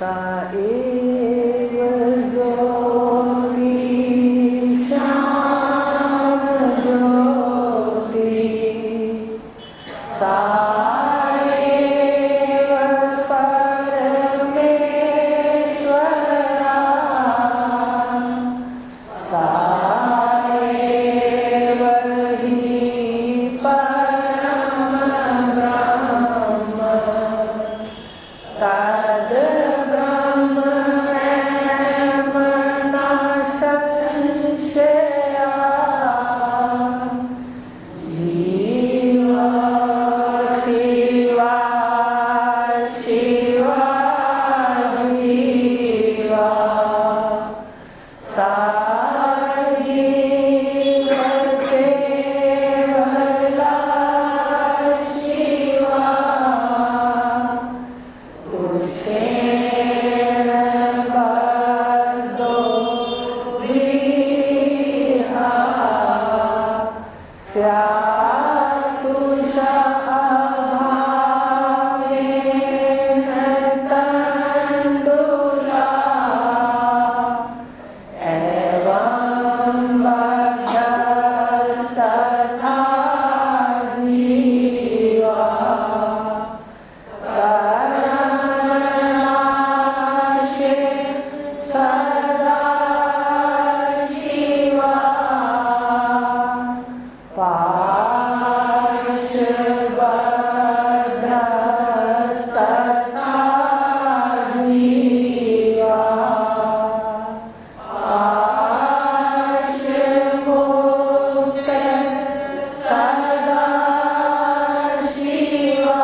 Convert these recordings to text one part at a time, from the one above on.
सा एव ज्योति श्याम ज्योति सा एव परमेश्वरा सा एव हि परम ब्रह्म तद् ब्रह्म एव न संशया जीवा शिवा शिवा जीवा सा जीव केवला शिवा तुषेण बद्धो विहा स्यात्तुषा भावेन तण्डुला एवं बद्धस्तथा जीवा कर्मनाशे सदा शिवा पाशबद्धस्तथा जीवा पाशमुक्त सदा शिवा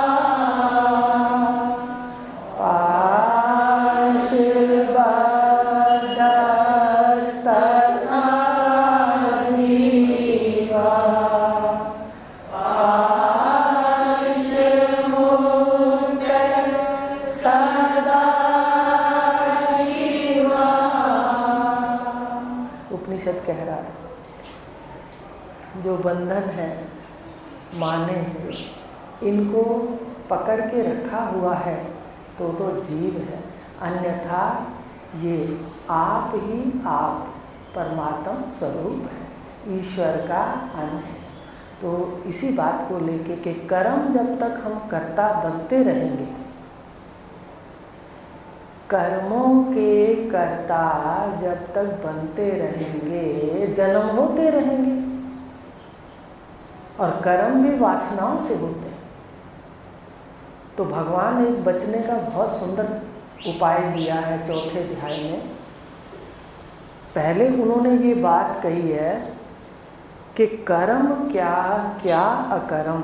पाशबद्धस्तथा जीवा पाशमुक्त सदा शिवा। उपनिषद कह रहा है जो बंधन है माने हुए इनको पकड़ के रखा हुआ है तो जीव है, अन्यथा ये आप ही आप परमात्मा स्वरूप है, ईश्वर का अंश है। तो इसी बात को लेके कि कर्म जब तक हम कर्ता बनते रहेंगे, कर्मों के कर्ता जब तक बनते रहेंगे जन्म होते रहेंगे और कर्म भी वासनाओं से होते हैं। तो भगवान एक बचने का बहुत सुंदर उपाय दिया है चौथे अध्याय में। पहले उन्होंने ये बात कही है कि कर्म क्या क्या अकर्म,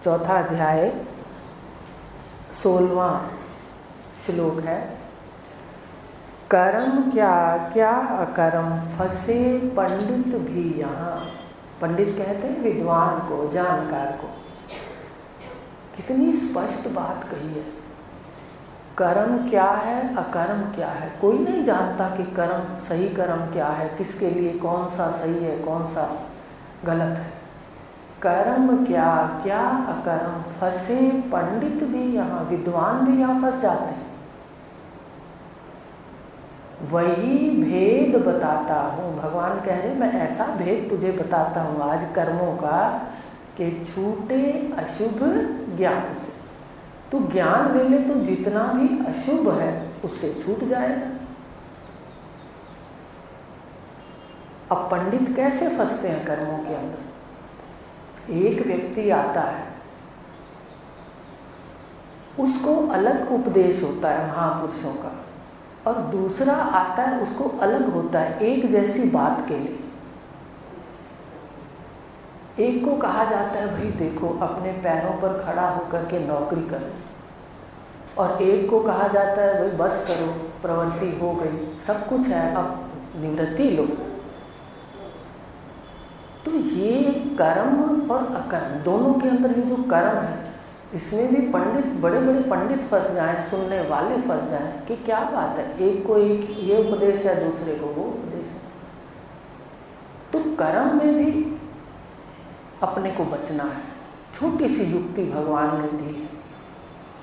चौथा अध्याय 16वां श्लोक है। कर्म क्या क्या अकर्म फंसे पंडित भी यहाँ। पंडित कहते हैं विद्वान को, जानकार को। कितनी स्पष्ट बात कही है। कर्म क्या है अकर्म क्या है, कोई नहीं जानता कि कर्म सही कर्म क्या है, किसके लिए कौन सा सही है कौन सा गलत है। कर्म क्या क्या अकर्म फंसे पंडित भी यहाँ, विद्वान भी यहाँ फंस जाते हैं। वही भेद बताता हूँ, भगवान कह रहे मैं ऐसा भेद तुझे बताता हूँ आज कर्मों का कि छूटे अशुभ ज्ञान से। तू ज्ञान ले ले तो जितना भी अशुभ है उससे छूट जाएगा। अब पंडित कैसे फंसते हैं कर्मों के अंदर। एक व्यक्ति आता है, उसको अलग उपदेश होता है महापुरुषों का, और दूसरा आता है उसको अलग होता है एक जैसी बात के लिए। एक को कहा जाता है भाई देखो अपने पैरों पर खड़ा होकर के नौकरी करो, और एक को कहा जाता है भाई बस करो प्रवृत्ति हो गई सब कुछ है अब निवृत्ति लो। तो ये कर्म और अकर्म दोनों के अंदर ये जो कर्म है इसमें भी पंडित, बड़े बड़े पंडित फंस जाएं, सुनने वाले फंस जाएं कि क्या बात है, एक को एक ये उपदेश है दूसरे को वो उपदेश है। तो कर्म में भी अपने को बचना है, छोटी सी युक्ति भगवान ने दी है।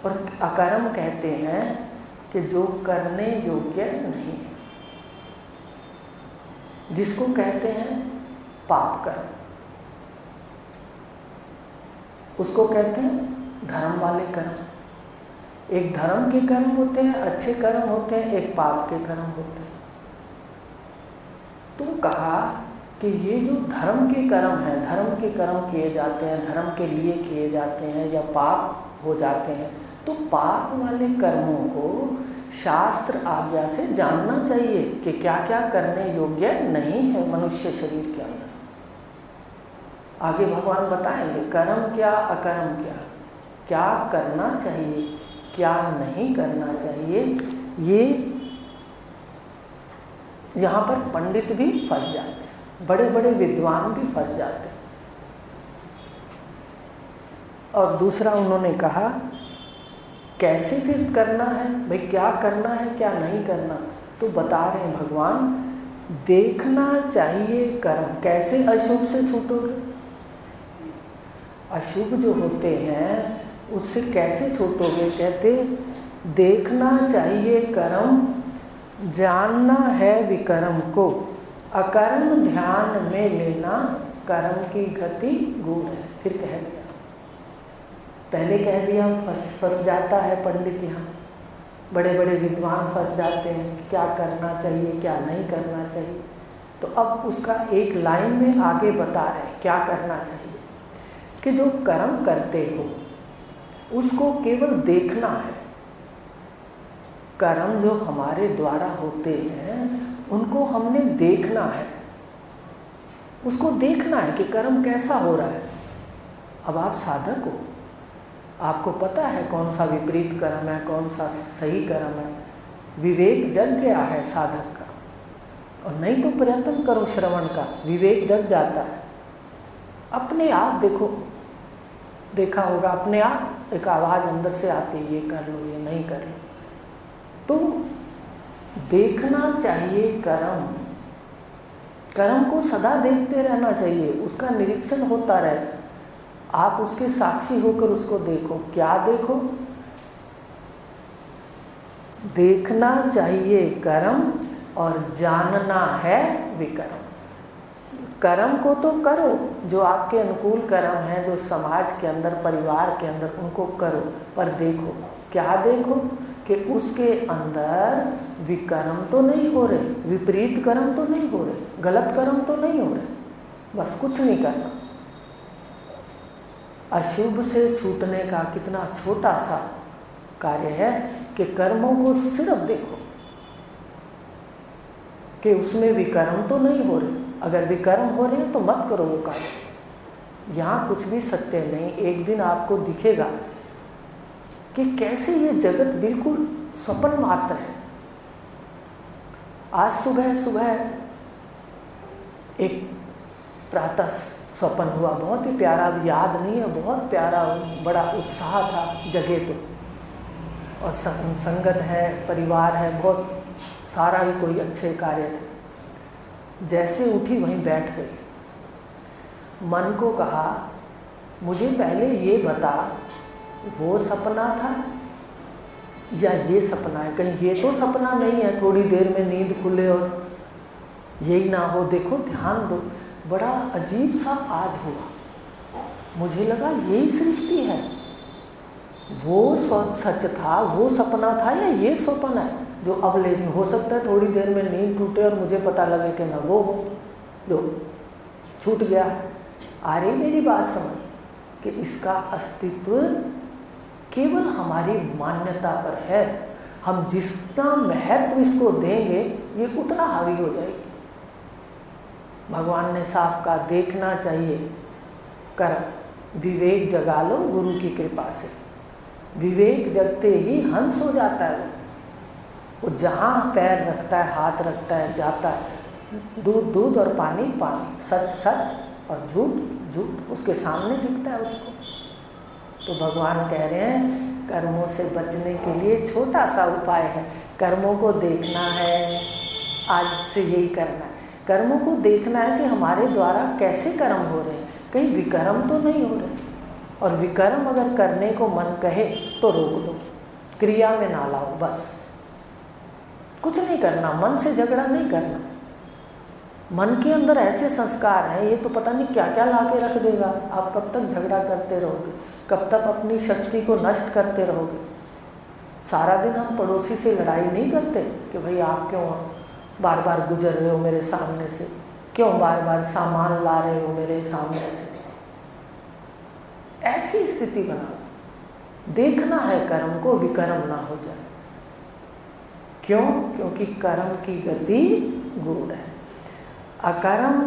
और अकर्म कहते हैं कि जो करने योग्य नहीं है, जिसको कहते हैं पाप कर्म, उसको कहते हैं धर्म वाले कर्म। एक धर्म के कर्म होते हैं, अच्छे कर्म होते हैं, एक पाप के कर्म होते हैं। तो कहा कि ये जो धर्म के कर्म हैं, धर्म के कर्म किए जाते हैं, धर्म के लिए किए जाते हैं या पाप हो जाते हैं, तो पाप वाले कर्मों को शास्त्र आज्ञा से जानना चाहिए कि क्या क्या करने योग्य नहीं है मनुष्य शरीर के अंदर। आगे भगवान बताएंगे कर्म क्या, अकर्म क्या, क्या करना चाहिए, क्या नहीं करना चाहिए। ये यहाँ पर पंडित भी फंस जाते हैं, बड़े बड़े विद्वान भी फंस जाते हैं। और दूसरा उन्होंने कहा कैसे फिर करना है, भाई क्या करना है क्या नहीं करना, तो बता रहे हैं भगवान देखना चाहिए कर्म। कैसे अशुभ से छूटोगे, अशुभ जो होते हैं उससे कैसे छूटोगे, कहते देखना चाहिए कर्म, जानना है विकर्म को, अकर्म ध्यान में लेना कर्म की गति गूढ़ है। फिर कह दिया, पहले कह दिया फंस जाता है पंडित, यहाँ बड़े बड़े विद्वान फंस जाते हैं क्या करना चाहिए क्या नहीं करना चाहिए। तो अब उसका एक लाइन में आगे बता रहे हैं क्या करना चाहिए, कि जो कर्म करते हो उसको केवल देखना है। कर्म जो हमारे द्वारा होते हैं उनको हमने देखना है, उसको देखना है कि कर्म कैसा हो रहा है। अब आप साधक हो, आपको पता है कौन सा विपरीत कर्म है, कौन सा सही कर्म है, विवेक जग गया है साधक का। और नहीं तो प्रयत्न करो श्रवण का, विवेक जग जाता है। अपने आप देखो, देखा होगा अपने आप एक आवाज़ अंदर से आती है, ये कर लो ये नहीं कर लो। तो देखना चाहिए कर्म, कर्म को सदा देखते रहना चाहिए, उसका निरीक्षण होता रहे, आप उसके साक्षी होकर उसको देखो। क्या देखो, देखना चाहिए कर्म और जानना है विकर्म। कर्म को तो करो, जो आपके अनुकूल कर्म हैं, जो समाज के अंदर परिवार के अंदर, उनको करो, पर देखो, क्या देखो कि उसके अंदर विकर्म तो नहीं हो रहे, विपरीत कर्म तो नहीं हो रहे, गलत कर्म तो नहीं हो रहे, बस कुछ नहीं करना। अशुभ से छूटने का कितना छोटा सा कार्य है कि कर्मों को सिर्फ देखो कि उसमें विकर्म तो नहीं हो रहे। अगर विकर्म हो रहे हैं तो मत करो वो कार्य। यहाँ कुछ भी सत्य नहीं, एक दिन आपको दिखेगा कि कैसे ये जगत बिल्कुल स्वप्न मात्र है। आज सुबह एक प्रातः स्वप्न हुआ, बहुत ही प्यारा, अब याद नहीं है, बहुत प्यारा, बड़ा उत्साह था जगे तो, और संगत है, परिवार है, बहुत सारा ही कोई अच्छे कार्य थे। जैसे उठी वहीं बैठ गई, मन को कहा मुझे पहले ये बता वो सपना था या ये सपना है, कहीं ये तो सपना नहीं है थोड़ी देर में नींद खुले और यही ना हो। देखो ध्यान दो, बड़ा अजीब सा आज हुआ, मुझे लगा यही सृष्टि है, वो सच था, वो सपना था या ये स्वप्न है जो अब ले रही। हो सकता है थोड़ी देर में नींद टूटे और मुझे पता लगे कि ना वो हो जो छूट गया। आ रही मेरी बात समझ कि इसका अस्तित्व केवल हमारी मान्यता पर है। हम जितना महत्व इसको देंगे ये उतना हावी हो जाएगी। भगवान ने साफ कहा देखना चाहिए कर्म, विवेक जगा लो गुरु की कृपा से। विवेक जगते ही हंस हो जाता है, वो जहाँ पैर रखता है, हाथ रखता है, जाता है। दूध दूध और पानी पानी, सच सच और झूठ झूठ उसके सामने दिखता है उसको। तो भगवान कह रहे हैं कर्मों से बचने के लिए छोटा सा उपाय है, कर्मों को देखना है। आज से यही करना है, कर्मों को देखना है कि हमारे द्वारा कैसे कर्म हो रहे हैं, कहीं विकर्म तो नहीं हो रहे। और विकर्म अगर करने को मन कहे तो रोक दो, क्रिया में ना लाओ, बस कुछ नहीं करना, मन से झगड़ा नहीं करना। मन के अंदर ऐसे संस्कार हैं, ये तो पता नहीं क्या क्या ला के रख देगा। आप कब तक झगड़ा करते रहोगे, कब तक अपनी शक्ति को नष्ट करते रहोगे। सारा दिन हम पड़ोसी से लड़ाई नहीं करते कि भाई आप क्यों बार बार गुजर रहे हो मेरे सामने से, क्यों बार बार सामान ला रहे हो मेरे सामने से। ऐसी स्थिति बनाओ। देखना है कर्म को, विकर्म ना हो जाए। क्यों? क्योंकि कर्म की गति गूढ़ है। अकर्म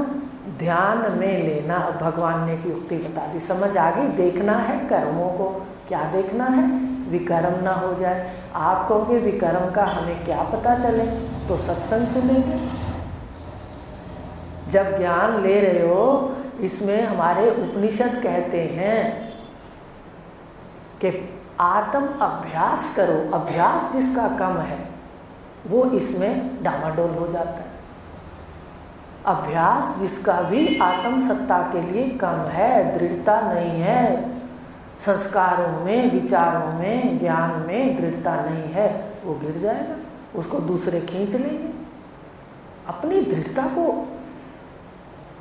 ध्यान में लेना, भगवान ने की युक्ति बता दी, समझ आ गई। देखना है कर्मों को, क्या देखना है? विकर्म ना हो जाए। आप कहोगे विकर्म का हमें क्या पता चले, तो सत्संग सुनेंगे। जब ज्ञान ले रहे हो, इसमें हमारे उपनिषद कहते हैं कि आत्म अभ्यास करो। अभ्यास जिसका कम है वो इसमें डामाडोल हो जाता है। अभ्यास जिसका भी आत्म सत्ता के लिए कम है, दृढ़ता नहीं है, संस्कारों में, विचारों में, ज्ञान में दृढ़ता नहीं है, वो गिर जाएगा। उसको दूसरे खींच लेंगे। अपनी दृढ़ता को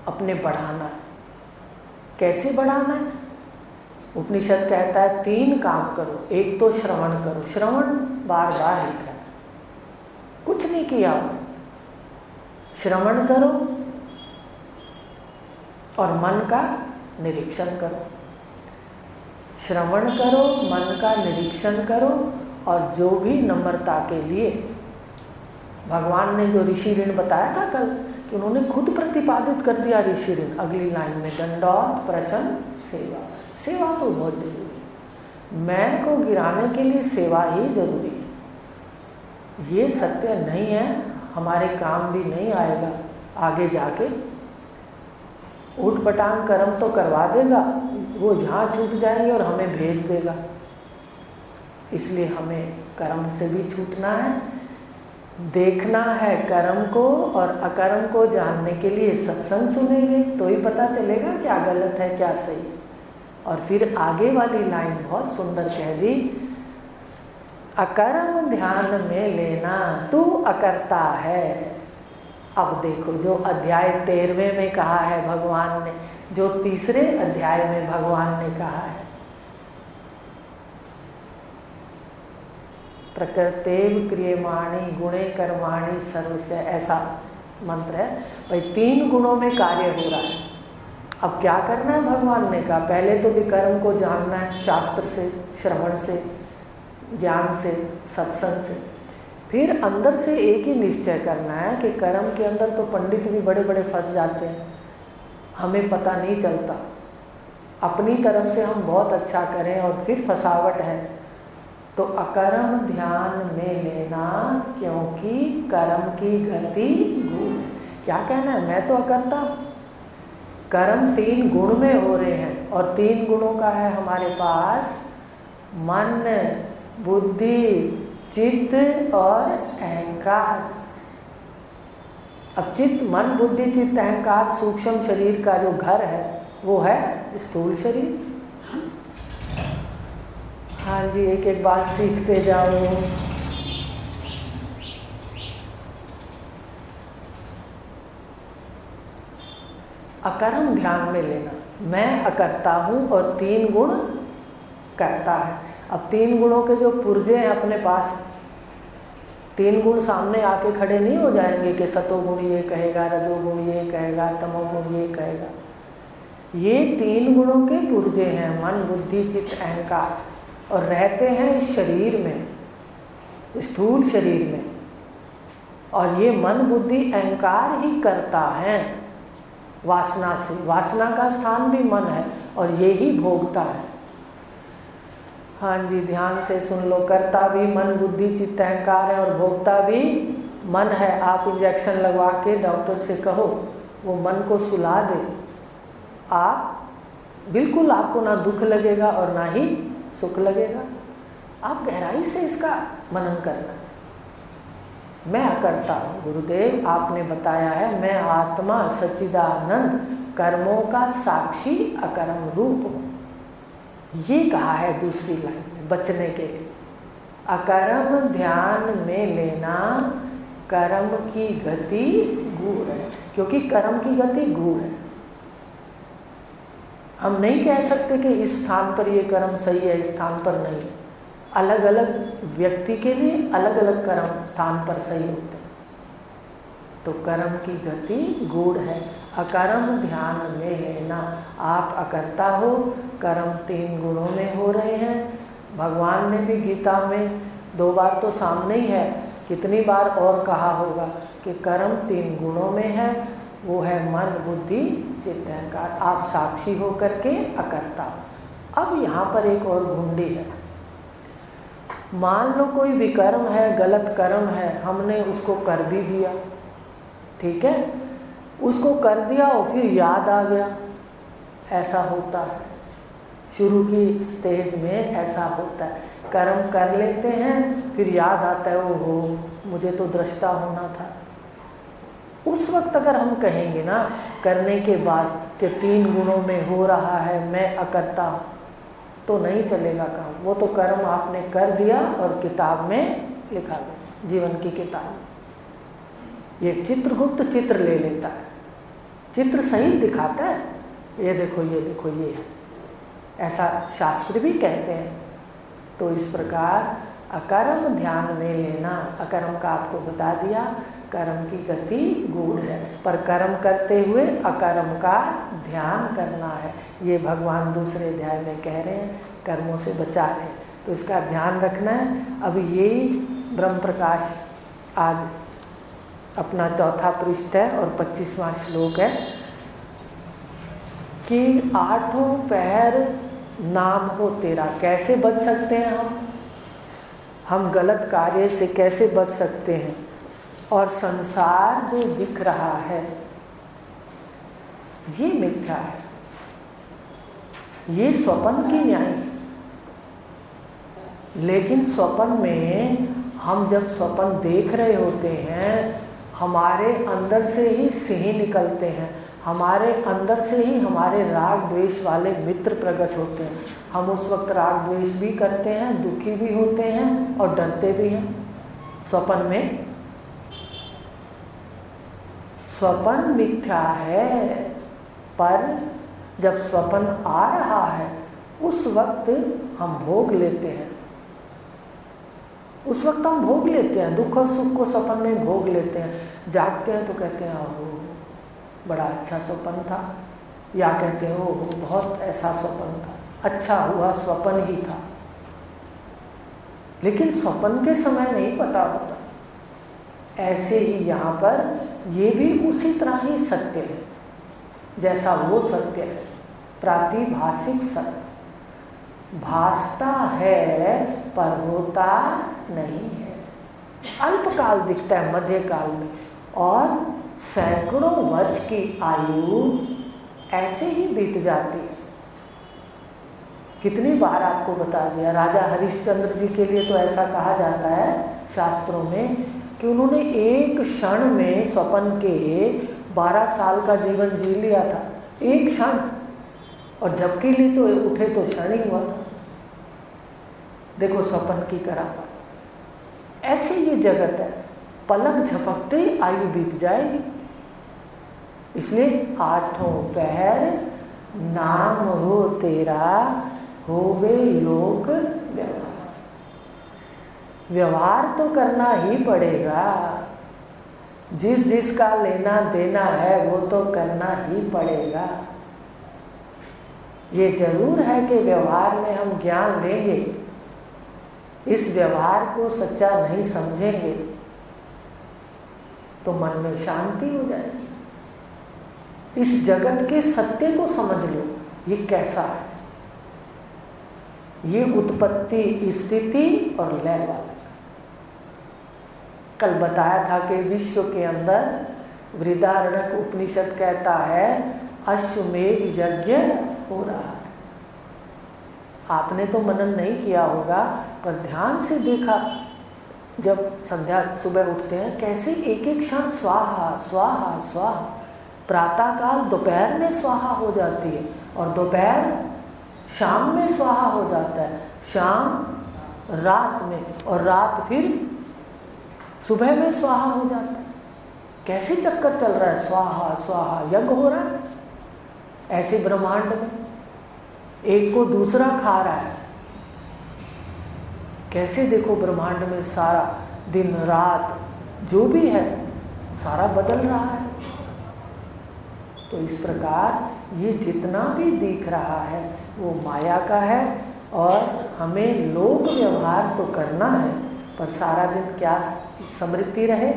अपने बढ़ाना है। कैसे बढ़ाना है? उपनिषद कहता है 3 काम करो। एक तो श्रवण करो। श्रवण बार बार ही करो, कुछ नहीं किया, श्रवण करो और मन का निरीक्षण करो। श्रवण करो, मन का निरीक्षण करो, और जो भी नम्रता के लिए भगवान ने जो ऋषि ऋण बताया था कल, कि उन्होंने खुद प्रतिपादित कर दिया ऋषि ऋण अगली लाइन में, दंडौत प्रसन्न सेवा। सेवा तो बहुत जरूरी है। मैं को गिराने के लिए सेवा ही जरूरी है। ये सत्य नहीं है, हमारे काम भी नहीं आएगा आगे जाके। ऊट-पटांग कर्म तो करवा देगा, वो यहाँ छूट जाएंगे और हमें भेज देगा। इसलिए हमें कर्म से भी छूटना है। देखना है कर्म को, और अकर्म को जानने के लिए सत्संग सुनेंगे तो ही पता चलेगा क्या गलत है क्या सही है। और फिर आगे वाली लाइन बहुत सुंदर कह दी, अकर्म ध्यान में लेना, तू अकर्ता है। अब देखो, जो अध्याय 13वें में कहा है भगवान ने, जो तीसरे अध्याय में भगवान ने कहा है, प्रकृतेव क्रियमाणी गुणे कर्माणि सर्वस्य, ऐसा मंत्र है। भाई 3 गुणों में कार्य हो रहा है। अब क्या करना है? भगवान ने कहा पहले तो विकर्म को जानना है, शास्त्र से, श्रवण से, ज्ञान से, सत्संग से। फिर अंदर से एक ही निश्चय करना है कि कर्म के अंदर तो पंडित भी बड़े बड़े फंस जाते हैं, हमें पता नहीं चलता। अपनी तरफ से हम बहुत अच्छा करें और फिर फसावट है। तो अकर्म ध्यान में लेना, क्योंकि कर्म की गति गुण। क्या कहना है? मैं तो अकर्ता, कर्म 3 गुण में हो रहे हैं, और 3 गुणों का है हमारे पास मन, बुद्धि, चित्त और अहंकार। अब चित्त, मन, बुद्धि, चित्त, अहंकार, सूक्ष्म शरीर का जो घर है वो है स्थूल शरीर। हाँ जी, एक एक बात सीखते जाओ। अकर्म ध्यान में लेना, मैं अकर्ता हूँ और 3 गुण करता है। अब 3 गुणों के जो पुर्जे हैं अपने पास, 3 गुण सामने आके खड़े नहीं हो जाएंगे कि सतोगुण ये कहेगा, रजोगुण ये कहेगा, तमोगुण ये कहेगा। ये 3 गुणों के पुर्जे हैं, मन, बुद्धि, चित्त, अहंकार, और रहते हैं इस शरीर में, स्थूल शरीर में। और ये मन, बुद्धि, अहंकार ही करता है वासना से। वासना का स्थान भी मन है और ये ही भोगता है। हाँ जी, ध्यान से सुन लो। करता भी मन, बुद्धि, चित्त, अहंकार है, और भोगता भी मन है। आप इंजेक्शन लगवा के डॉक्टर से कहो वो मन को सुला दे, आप बिल्कुल, आपको ना दुख लगेगा और ना ही सुख लगेगा। आप गहराई से इसका मनन करना। मैं अकर्ता हूँ, गुरुदेव आपने बताया है, मैं आत्मा सच्चिदानंद कर्मों का साक्षी अकर्म रूप हूँ। ये कहा है दूसरी लाइन में बचने के लिए। अकर्म ध्यान में लेना, कर्म की गति गूढ़ है, क्योंकि कर्म की गति गूढ़ है। हम नहीं कह सकते कि इस स्थान पर ये कर्म सही है, इस स्थान पर नहीं है। अलग अलग व्यक्ति के लिए अलग अलग कर्म स्थान पर सही होते हैं। तो कर्म की गति गूढ़ है। अकर्म ध्यान में लेना। आप अकर्ता हो, कर्म 3 गुणों में हो रहे हैं। भगवान ने भी गीता में 2 बार तो सामने ही है, कितनी बार और कहा होगा कि कर्म 3 गुणों में है, वो है मन, बुद्धि, चित्त, अहंकार। आप साक्षी हो करके अकर्ता हो। अब यहाँ पर एक और घुंडी है। मान लो कोई विकर्म है, गलत कर्म है, हमने उसको कर भी दिया, ठीक है, उसको कर दिया और फिर याद आ गया। ऐसा होता है, शुरू की स्टेज में ऐसा होता है। कर्म कर लेते हैं, फिर याद आता है, ओहो मुझे तो दृष्टा होना था। उस वक्त अगर हम कहेंगे ना करने के बाद कि 3 गुणों में हो रहा है, मैं अकर्ता हूँ, तो नहीं चलेगा काम। वो तो कर्म आपने कर दिया और किताब में लिखा गया, जीवन की किताब। ये चित्रगुप्त चित्र ले लेता है, चित्र सही दिखाता है, ये देखो ये देखो ये है, ऐसा शास्त्र भी कहते हैं। तो इस प्रकार अकर्म ध्यान में लेना। अकर्म का आपको बता दिया, कर्म की गति गूढ़ है, पर कर्म करते हुए अकर्म का ध्यान करना है। ये भगवान दूसरे अध्याय में कह रहे हैं, कर्मों से बचा रहे हैं, तो इसका ध्यान रखना है। अब यही ब्रह्म प्रकाश आज अपना 4था पृष्ठ है और 25वां श्लोक है कि 8 पहर नाम हो तेरा। कैसे बच सकते हैं हम गलत कार्य से कैसे बच सकते हैं? और संसार जो दिख रहा है ये मिथ्या है, ये स्वप्न की न्याय है। लेकिन स्वप्न में हम जब स्वप्न देख रहे होते हैं, हमारे अंदर से ही सिंह निकलते हैं, हमारे अंदर से ही हमारे राग द्वेष वाले मित्र प्रकट होते हैं। हम उस वक्त राग द्वेष भी करते हैं, दुखी भी होते हैं और डरते भी हैं। स्वप्न में स्वप्न मिथ्या है, पर जब स्वप्न आ रहा है उस वक्त हम भोग लेते हैं, उस वक्त हम भोग लेते हैं, दुख और सुख को स्वप्न में भोग लेते हैं। जागते हैं तो कहते हैं ओह बड़ा अच्छा स्वप्न था, या कहते हैं ओह बहुत ऐसा स्वप्न था, अच्छा हुआ स्वप्न ही था। लेकिन स्वप्न के समय नहीं पता होता। ऐसे ही यहाँ पर ये भी उसी तरह ही सत्य है जैसा वो सत्य है, प्रातिभाषिक सत्य। भासता है पर होता नहीं है, अल्पकाल दिखता है मध्यकाल में, और सैकड़ों वर्ष की आयु ऐसे ही बीत जाती है। कितनी बार आपको बता दिया, राजा हरिश्चंद्र जी के लिए तो ऐसा कहा जाता है शास्त्रों में कि उन्होंने एक क्षण में स्वप्न के 12 साल का जीवन जी लिया था, एक क्षण, और जबकि लिए तो उठे तो क्षण ही हुआ था। देखो स्वप्न की करामात। ऐसे ये जगत है, पलक झपकते आयु बीत जाएगी। इसलिए 8 पहर नाम हो तेरा, होवे लोक व्यवहार। व्यवहार तो करना ही पड़ेगा, जिस जिसका लेना देना है वो तो करना ही पड़ेगा। ये जरूर है कि व्यवहार में हम ज्ञान लेंगे, इस व्यवहार को सच्चा नहीं समझेंगे तो मन में शांति हो जाएगी। इस जगत के सत्य को समझ लो, ये कैसा है, ये उत्पत्ति स्थिति और लय वाला। कल बताया था कि विश्व के अंदर वृदारण्यक उपनिषद कहता है अश्वमेध यज्ञ हो रहा है। आपने तो मनन नहीं किया होगा, पर ध्यान से देखा जब संध्या सुबह उठते हैं कैसे एक एक क्षण स्वाहा स्वाहा स्वाहा। प्रातःकाल दोपहर में स्वाहा हो जाती है, और दोपहर शाम में स्वाहा हो जाता है, शाम रात में, और रात फिर सुबह में स्वाहा हो जाता है। कैसे चक्कर चल रहा है, स्वाहा स्वाहा यज्ञ हो रहा है। ऐसे ब्रह्मांड में एक को दूसरा खा रहा है। कैसे देखो ब्रह्मांड में सारा दिन रात जो भी है सारा बदल रहा है। तो इस प्रकार ये जितना भी दिख रहा है वो माया का है और हमें लोक व्यवहार तो करना है, पर सारा दिन क्या स्मृति रहे,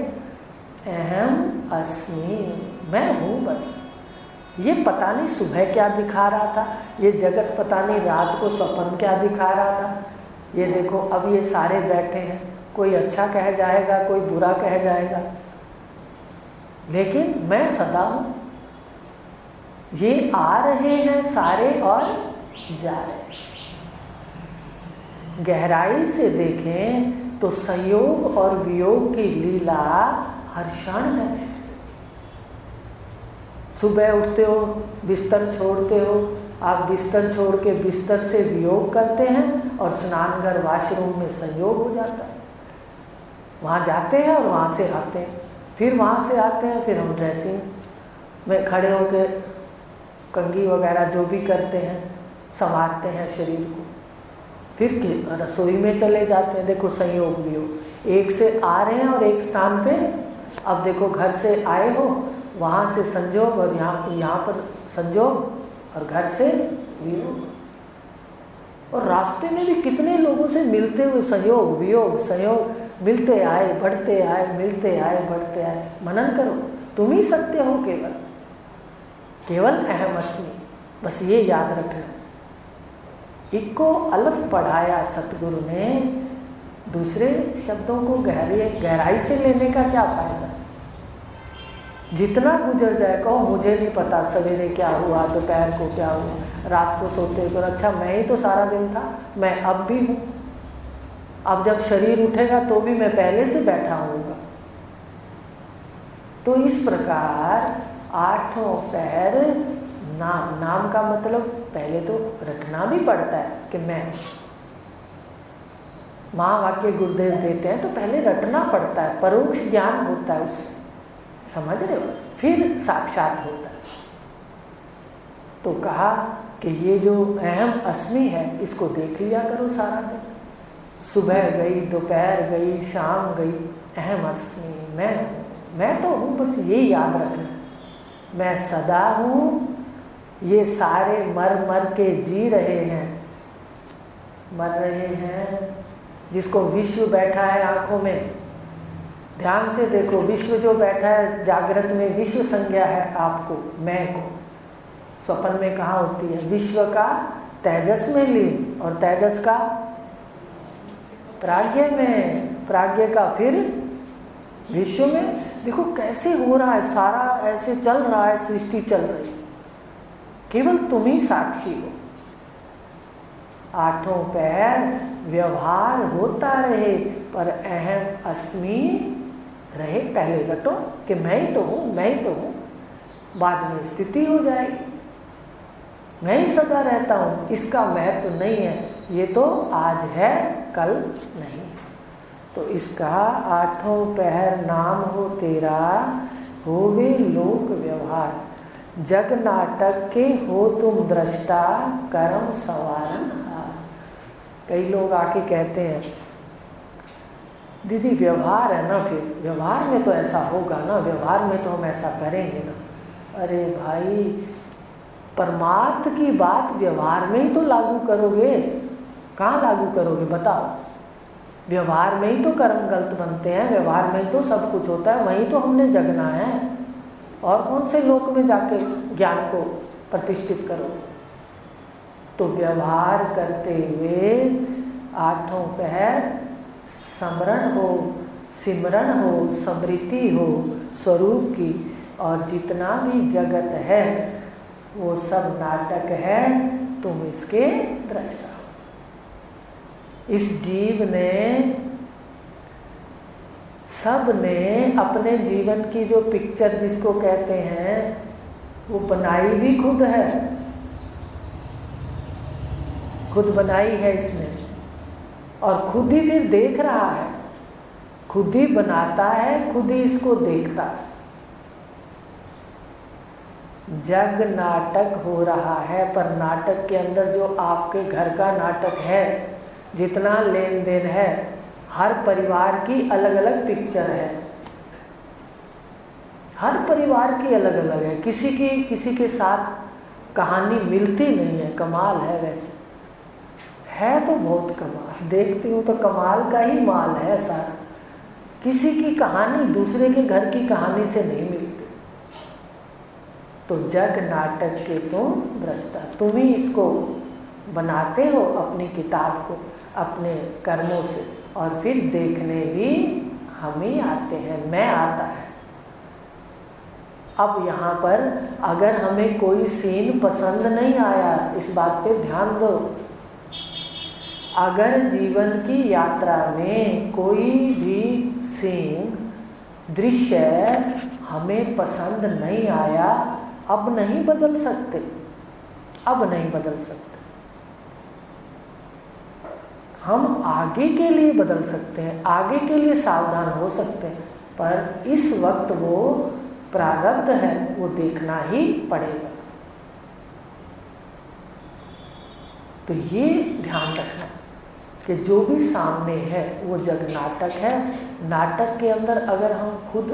अहम अस्मि, मैं हूँ बस। ये पता नहीं सुबह क्या दिखा रहा था, ये जगत पता नहीं रात को स्वप्न क्या दिखा रहा था। ये देखो अब ये सारे बैठे हैं, कोई अच्छा कह जाएगा कोई बुरा कह जाएगा, लेकिन मैं सदा हूँ। ये आ रहे हैं सारे और जा रहे हैं। गहराई से देखें तो संयोग और वियोग की लीला हर क्षण है। सुबह उठते हो, बिस्तर छोड़ते हो, आप बिस्तर छोड़ के बिस्तर से वियोग करते हैं और स्नान घर वॉशरूम में संयोग हो जाता है। वहाँ जाते हैं और वहाँ से आते हैं, फिर वहाँ से आते हैं, फिर हम ड्रेसिंग में खड़े होकर कंघी वगैरह जो भी करते हैं संवारते हैं शरीर को, फिर रसोई में चले जाते हैं। देखो संयोग वियोग, एक से आ रहे हैं और एक स्थान पे, अब देखो घर से आए हो, वहाँ से संयोग और यहाँ पर संयोग और घर से वियोग। और रास्ते में भी कितने लोगों से मिलते हुए संयोग वियोग संयोग, मिलते आए बढ़ते आए, मिलते आए बढ़ते आए। मनन करो, तुम ही सत्य हो, केवल केवल अहम अस्मि, बस ये याद रखना। इको अलफ पढ़ाया सतगुरु ने, दूसरे शब्दों को गहराई से लेने का क्या फायदा। जितना गुजर जाए, कहो मुझे नहीं पता सवेरे क्या हुआ, दोपहर को क्या हुआ, रात को सोते को, अच्छा मैं ही तो सारा दिन था, मैं अब भी हूँ। अब जब शरीर उठेगा तो भी मैं पहले से बैठा हूँगा। तो इस प्रकार आठों पैर नाम, नाम का मतलब पहले तो रटना भी पड़ता है कि मैं, महावाक्य गुरुदेव देते हैं तो पहले रटना पड़ता है, परोक्ष ज्ञान होता है उससे, समझ रहे हो, फिर साक्षात होता है। तो कहा कि ये जो अहम अस्मि है इसको देख लिया करो सारा दिन। सुबह गई, दोपहर गई, शाम गई, अहम अस्मि, मैं तो हूँ, बस ये याद रखना, मैं सदा हूँ। ये सारे मर मर के जी रहे हैं, मर रहे हैं। जिसको विश्व बैठा है आँखों में, ध्यान से देखो, विश्व जो बैठा है जागृत में, विश्व संज्ञा है आपको, मैं को। स्वप्न में कहाँ होती है? विश्व का तेजस में लीन, और तेजस का प्राज्ञ में, प्राज्ञ का फिर विश्व में। देखो कैसे हो रहा है, सारा ऐसे चल रहा है, सृष्टि चल रही है, केवल तुम ही साक्षी हो। आठों पैर व्यवहार होता रहे, पर अहम अस्मि रहे। पहले रटो कि मैं ही तो हूँ, मैं ही तो हूँ, बाद में स्थिति हो जाएगी। मैं ही सदा रहता हूँ, इसका महत्व नहीं है, ये तो आज है कल नहीं। तो इसका आठों पहर नाम हो तेरा, होवे लोक व्यवहार, जग नाटक के हो तुम दृष्टा, कर्म संवारनहार। कई लोग आके कहते हैं दीदी व्यवहार है ना, फिर व्यवहार में तो ऐसा होगा ना, व्यवहार में तो हम ऐसा करेंगे ना। अरे भाई, परमार्थ की बात व्यवहार में ही तो लागू करोगे, कहाँ लागू करोगे बताओ? व्यवहार में ही तो कर्म गलत बनते हैं, व्यवहार में ही तो सब कुछ होता है, वहीं तो हमने जगना है। और कौन से लोक में जाके ज्ञान को प्रतिष्ठित करो? तो व्यवहार करते हुए आठों पहर स्मरण हो, सिमरन हो, स्मृति हो स्वरूप की, और जितना भी जगत है वो सब नाटक है, तुम इसके दृष्टा हो। इस जीव ने, सब ने अपने जीवन की जो पिक्चर जिसको कहते हैं वो बनाई भी खुद है, खुद बनाई है इसने, और खुद ही फिर देख रहा है, खुद ही बनाता है, खुद ही इसको देखता है। जग नाटक हो रहा है, पर नाटक के अंदर जो आपके घर का नाटक है, जितना लेन देन है, हर परिवार की अलग अलग पिक्चर है। हर परिवार की अलग अलग है, किसी के साथ कहानी मिलती नहीं है। कमाल है, वैसे है तो बहुत कमाल। देखती हूँ तो कमाल का ही माल है सारा। किसी की कहानी दूसरे के घर की कहानी से नहीं मिलती। तो जग नाटक के तुम दृष्टा, तुम ही इसको बनाते हो अपनी किताब को अपने कर्मों से, और फिर देखने भी हम ही आते हैं, मैं आता है। अब यहाँ पर अगर हमें कोई सीन पसंद नहीं आया, इस बात पे ध्यान दो। अगर जीवन की यात्रा में कोई भी सीन, दृश्य हमें पसंद नहीं आया, अब नहीं बदल सकते, अब नहीं बदल सकते। हम आगे के लिए बदल सकते हैं, आगे के लिए सावधान हो सकते हैं, पर इस वक्त वो प्रारब्ध है, वो देखना ही पड़ेगा। तो ये ध्यान रखना कि जो भी सामने है वो जग नाटक है। नाटक के अंदर अगर हम खुद,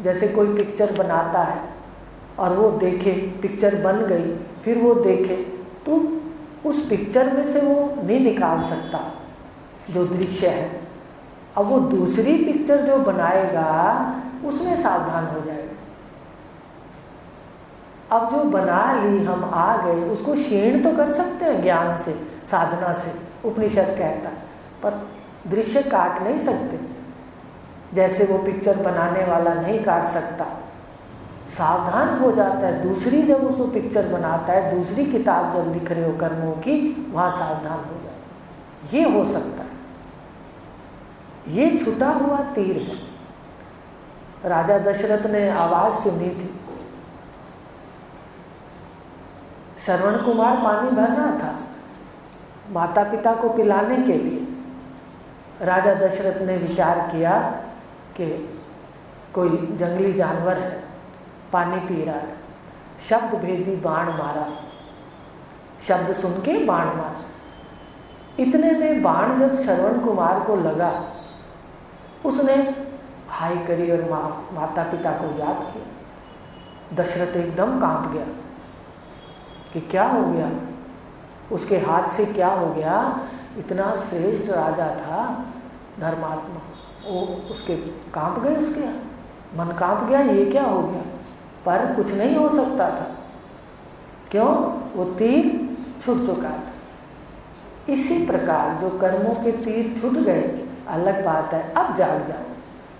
जैसे कोई पिक्चर बनाता है और वो देखे, पिक्चर बन गई, फिर वो देखे, तो उस पिक्चर में से वो नहीं निकाल सकता जो दृश्य है। अब वो दूसरी पिक्चर जो बनाएगा उसमें सावधान हो जाएगा। अब जो बना ली, हम आ गए, उसको क्षीण तो कर सकते हैं ज्ञान से, साधना से, उपनिषद कहता है, पर दृश्य काट नहीं सकते। जैसे वो पिक्चर बनाने वाला नहीं काट सकता, सावधान हो जाता है। दूसरी जब उसको पिक्चर बनाता है, दूसरी किताब जब लिख रहे हो कर्मों की, वहाँ सावधान हो जाए। ये हो सकता है, ये छुटा हुआ तीर है। राजा दशरथ ने आवाज़ सुनी थी, श्रवण कुमार पानी भर रहा था माता पिता को पिलाने के लिए। राजा दशरथ ने विचार किया कि कोई जंगली जानवर है, पानी पी रहा है, शब्द भेदी बाण मारा, शब्द सुन के बाण मारा। इतने में बाण जब श्रवण कुमार को लगा, उसने हाय करी और माता पिता को याद किया। दशरथ एकदम कांप गया कि क्या हो गया, उसके हाथ से क्या हो गया। इतना श्रेष्ठ राजा था, धर्मात्मा, वो उसके कांप गए, उसके मन कांप गया, ये क्या हो गया। पर कुछ नहीं हो सकता था, क्यों? वो तीर छूट चुका था। इसी प्रकार जो कर्मों के तीर छूट गए, अलग बात है, अब जाग जाओ,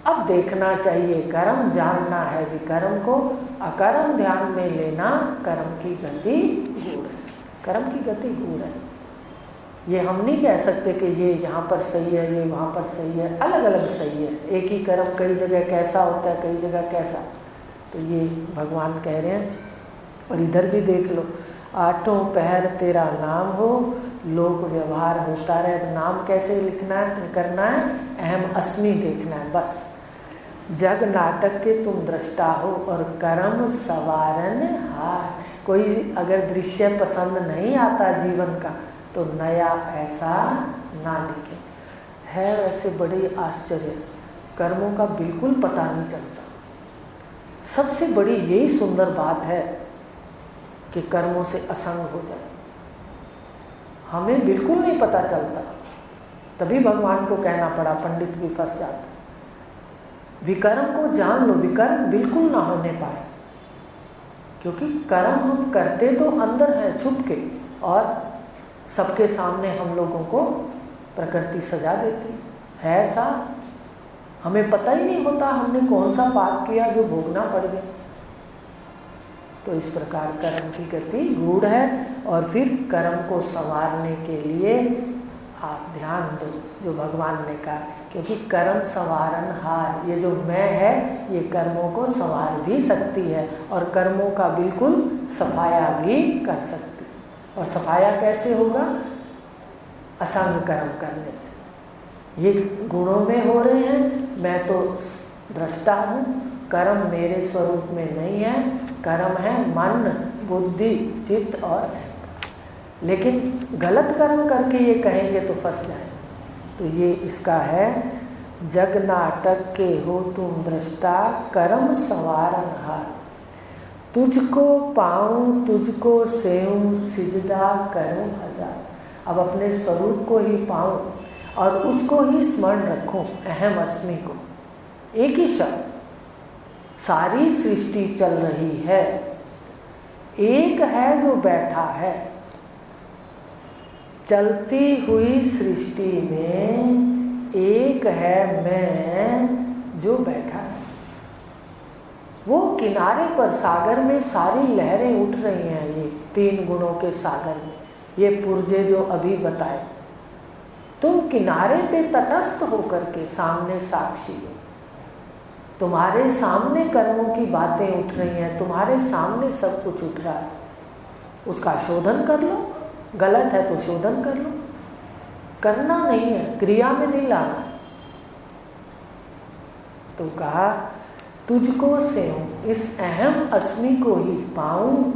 अब देखना चाहिए, कर्म जानना है विकर्म को, अकर्म ध्यान में लेना, कर्म की गति गूढ़ है, कर्म की गति गूढ़ है। ये हम नहीं कह सकते कि ये यहाँ पर सही है, ये वहाँ पर सही है, अलग अलग सही है। एक ही कर्म कई जगह कैसा होता है, कई जगह कैसा, तो ये भगवान कह रहे हैं। और इधर भी देख लो, आठों पहर तेरा नाम हो, लोक व्यवहार होता रहे। तो नाम कैसे लिखना है, करना है, अहम अस्मि देखना है बस। जग नाटक के तुम दृष्टा हो और कर्म सवारन हार। कोई अगर दृश्य पसंद नहीं आता जीवन का, तो नया ऐसा ना लिखे। है वैसे बड़ी आश्चर्य, कर्मों का बिल्कुल पता नहीं चलता। सबसे बड़ी यही सुंदर बात है कि कर्मों से असंग हो जाए, हमें बिल्कुल नहीं पता चलता। तभी भगवान को कहना पड़ा, पंडित भी फंस जाता। विकर्म को जान लो, विकर्म बिल्कुल ना होने पाए, क्योंकि कर्म हम करते तो अंदर है छुप के, और सबके सामने हम लोगों को प्रकृति सजा देती है ऐसा। हमें पता ही नहीं होता हमने कौन सा पाप किया जो भोगना पड़ गया। तो इस प्रकार कर्म की गति गूढ़ है। और फिर कर्म को संवारने के लिए आप ध्यान दो जो भगवान ने कहा, क्योंकि कर्म संवारन हार, ये जो मैं है ये कर्मों को संवार भी सकती है और कर्मों का बिल्कुल सफाया भी कर सकती है। और सफाया कैसे होगा? असंग कर्म करने से। ये गुणों में हो रहे हैं, मैं तो दृष्टा हूँ, कर्म मेरे स्वरूप में नहीं है, कर्म है मन, बुद्धि, चित्त और अहंकार। लेकिन गलत कर्म करके ये कहेंगे तो फंस जाएंगे। तो ये इसका है, जग नाटक के हो तुम दृष्टा, कर्म संवारनहार, तुझको पाऊँ तुझको सेऊँ, सिजदा करूँ हजार। अब अपने स्वरूप को ही पाऊँ और उसको ही स्मरण रखूँ, अहम अस्मि को। एक ही शब्द, सारी सृष्टि चल रही है, एक है जो बैठा है। चलती हुई सृष्टि में एक है मैं जो बैठा है। वो किनारे पर सागर में सारी लहरें उठ रही हैं, ये 3 गुणों के सागर में, ये पुर्जे जो अभी बताए। तुम किनारे पे तटस्थ होकर के सामने साक्षी हो, तुम्हारे सामने कर्मों की बातें उठ रही हैं, तुम्हारे सामने सब कुछ उठ रहा है। उसका शोधन कर लो, गलत है तो शोधन कर लो, करना नहीं है, क्रिया में नहीं लाना। तो कहा तुझको सेऊं, इस अहम अस्मि को ही पाऊं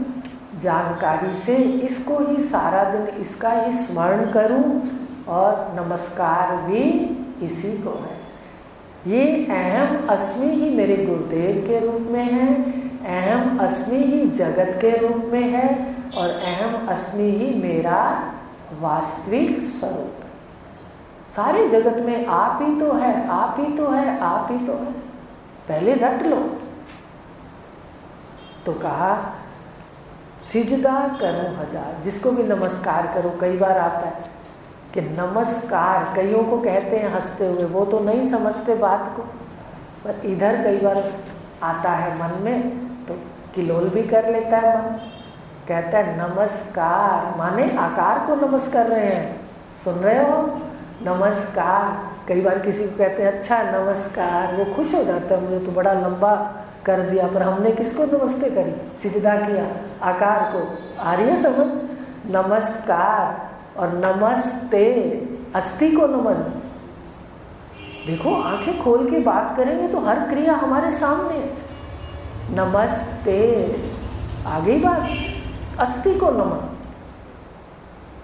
जानकारी से, इसको ही सारा दिन इसका ही स्मरण करूं और नमस्कार भी इसी को है। ये अहम अस्मि ही मेरे गुरुदेव के रूप में है, अहम अस्मि ही जगत के रूप में है और अहम अस्मि ही मेरा वास्तविक स्वरूप है। सारे जगत में आप ही तो है, आप ही तो है, आप ही तो है, पहले रट लो। तो कहा सिजदा करूं हजार, जिसको भी नमस्कार करो। कई बार आता है कि नमस्कार, कईयों को कहते हैं हंसते हुए, वो तो नहीं समझते बात को, पर इधर कई बार आता है मन में तो किलोल भी कर लेता है मन। कहता है नमस्कार, माने आकार को नमस्कार कर रहे हैं, सुन रहे हो, नमस्कार। कई बार किसी को कहते हैं अच्छा नमस्कार, वो खुश हो जाता है, मुझे तो बड़ा लंबा कर दिया, पर हमने किसको नमस्ते करी, सिजदा किया, आकार को। आ रही है समझ? नमस्कार और नमस्ते, अस्थि को नमन। देखो आंखें खोल के बात करेंगे तो हर क्रिया हमारे सामने है। नमस्ते, आ गई बात, अस्थि को नमन।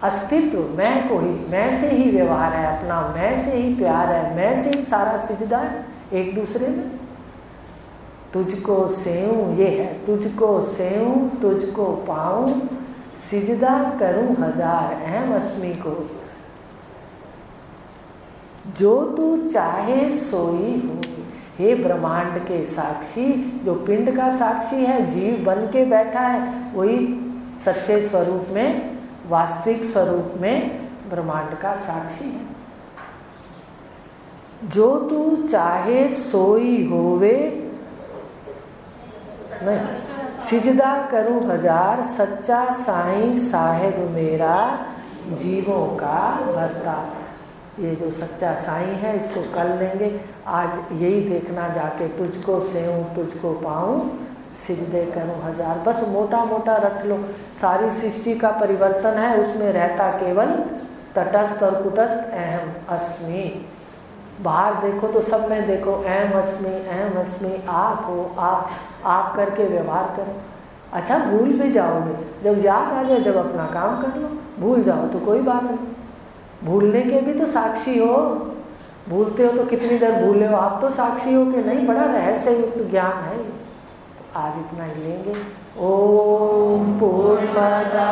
अस्तित्व मैं को ही, मैं से ही व्यवहार है अपना, मैं से ही प्यार है, मैं से ही सारा सिजदा है एक दूसरे में। तुझको सेऊं, ये है, तुझको सेऊं तुझको पाऊं, सिजदा करूं हजार अहम अस्मि को। जो तू चाहे सोई हो, हे ब्रह्मांड के साक्षी, जो पिंड का साक्षी है, जीव बन के बैठा है, वही सच्चे स्वरूप में, वास्तविक स्वरूप में ब्रह्मांड का साक्षी है। जो तू चाहे सोई होवे, नहीं, सिजदा करूं हजार, सच्चा साईं साहेब मेरा जीवों का भरता। ये जो सच्चा साईं है इसको कल लेंगे, आज यही देखना जाके, तुझको सेऊं तुझको पाऊं, सिजदे करूं हजार। बस मोटा मोटा रख लो, सारी सृष्टि का परिवर्तन है, उसमें रहता केवल तटस्थ और कुटस्थ अहम अस्मि। बाहर देखो तो सब में देखो अहम अस्मि, आप हो, आप करके व्यवहार करो। अच्छा भूल भी जाओगे, जब याद आ जाए, जब अपना काम कर लो, भूल जाओ तो कोई बात नहीं, भूलने के भी तो साक्षी हो। भूलते हो तो कितनी देर भूले हो, आप तो साक्षी हो कि नहीं, बड़ा रहस्य युक्त ज्ञान है। तो आज इतना ही लेंगे। ओम पूर्णमदा